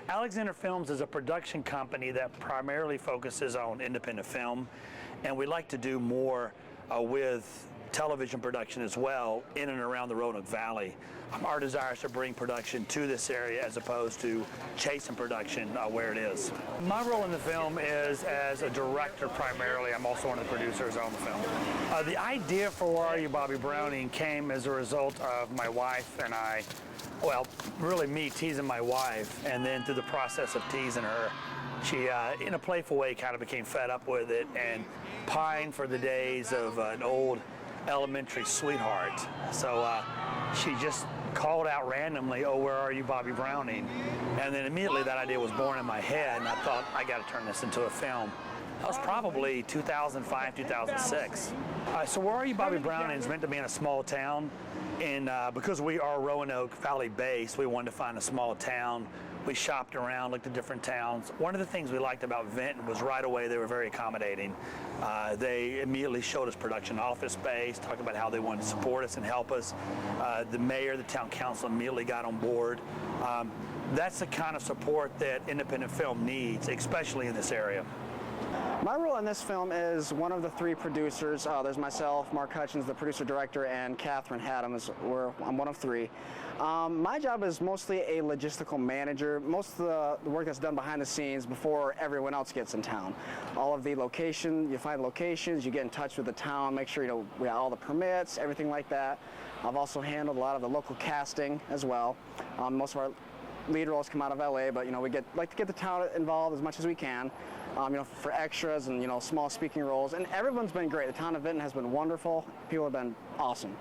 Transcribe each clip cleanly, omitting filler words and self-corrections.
Alexander Films is a production company that primarily focuses on independent film, and we like to do more with television production as well in and around the Roanoke Valley. Our desire is to bring production to this area as opposed to chasing production where it is. My role in the film is as a director primarily. I'm also one of the producers on the film. The idea for Where Are You, Bobby Browning came as a result of my wife and I, well, really me teasing my wife, and then through the process of teasing her, she, in a playful way, kind of became fed up with it and pined for the days of an old elementary sweetheart. So she just called out randomly, "Oh, where are you, Bobby Browning?" And then immediately that idea was born in my head, and I thought, I got to turn this into a film. That was probably 2005, 2006. So Where Are You, Bobby Browning is meant to be in a small town, and because we are Roanoke Valley based, we wanted to find a small town. We shopped around, looked at different towns. One of the things we liked about Vinton was right away they were very accommodating. They immediately showed us production office space, talked about how they wanted to support us and help us. The mayor, the town council immediately got on board. That's the kind of support that independent film needs, especially in this area. My role in this film is one of the three producers. There's myself, Mark Hutchins, the producer-director, and Catherine Haddam. I'm one of three. My job is mostly a logistical manager. Most of the work that's done behind the scenes before everyone else gets in town. All of the location, you find locations, you get in touch with the town, make sure we have all the permits, everything like that. I've also handled a lot of the local casting as well. Most of our lead roles come out of LA, but we like to get the town involved as much as we can. For extras and small speaking roles, and everyone's been great. The town of Vinton has been wonderful. People have been awesome.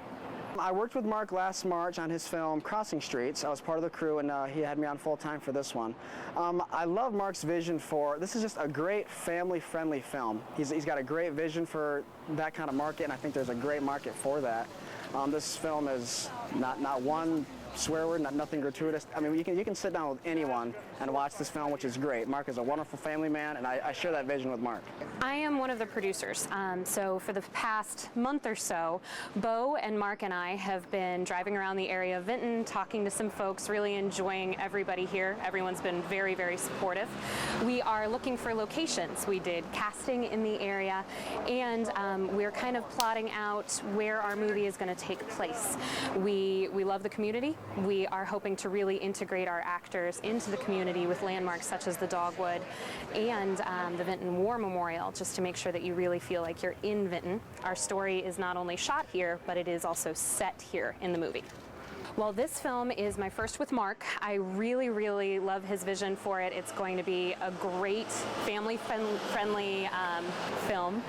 I worked with Mark last March on his film Crossing Streets. I was part of the crew, and he had me on full time for this one. I love Mark's vision for this. Is just a great family-friendly film. He's got a great vision for that kind of market, and I think there's a great market for that. This film is not one swear word, nothing gratuitous. I mean, you can sit down with anyone and watch this film, which is great. Mark is a wonderful family man, and I share that vision with Mark. I am one of the producers. So for the past month or so, Bo and Mark and I have been driving around the area of Vinton, talking to some folks, really enjoying everybody here. Everyone's been very, very supportive. We are looking for locations. We did casting in the area, and we're kind of plotting out where our movie is going to take place. We love the community. We are hoping to really integrate our actors into the community with landmarks such as the Dogwood and the Vinton War Memorial, just to make sure that you really feel like you're in Vinton. Our story is not only shot here, but it is also set here in the movie. Well, this film is my first with Mark. I really, really love his vision for it. It's going to be a great family-friendly film.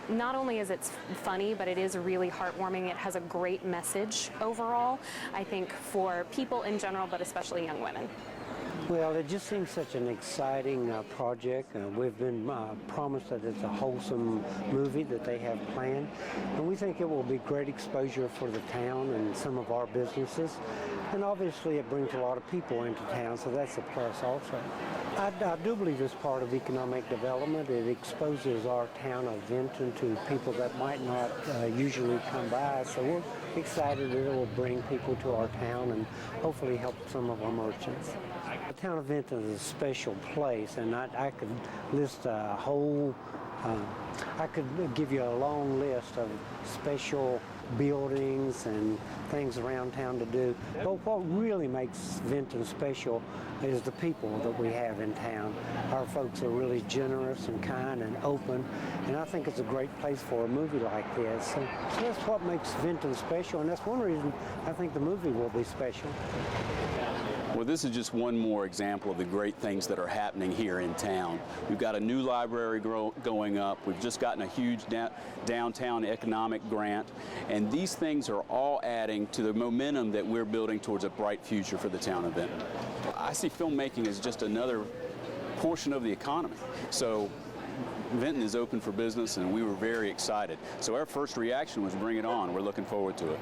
Not only is it funny, but it is really heartwarming. It has a great message overall, I think, for people in general, but especially young women. Well, it just seems such an exciting project. We've been promised that it's a wholesome movie that they have planned, and we think it will be great exposure for the town and some of our businesses. And obviously it brings a lot of people into town, so that's a plus also. I do believe it's part of economic development. It exposes our town of Vinton to people that might not usually come by, so we're excited that it will bring people to our town and hopefully help some of our merchants. The town of Vinton is a special place, and I could list a whole, I could give you a long list of special buildings and things around town to do. But what really makes Vinton special is the people that we have in town. Our folks are really generous and kind and open, and I think it's a great place for a movie like this. So that's what makes Vinton special, and that's one reason I think the movie will be special. Well, this is just one more example of the great things that are happening here in town. We've got a new library going up. We've just gotten a huge downtown economic grant, and these things are all adding to the momentum that we're building towards a bright future for the town of Vinton. I see filmmaking as just another portion of the economy. So Vinton is open for business, and we were very excited. So our first reaction was bring it on. We're looking forward to it.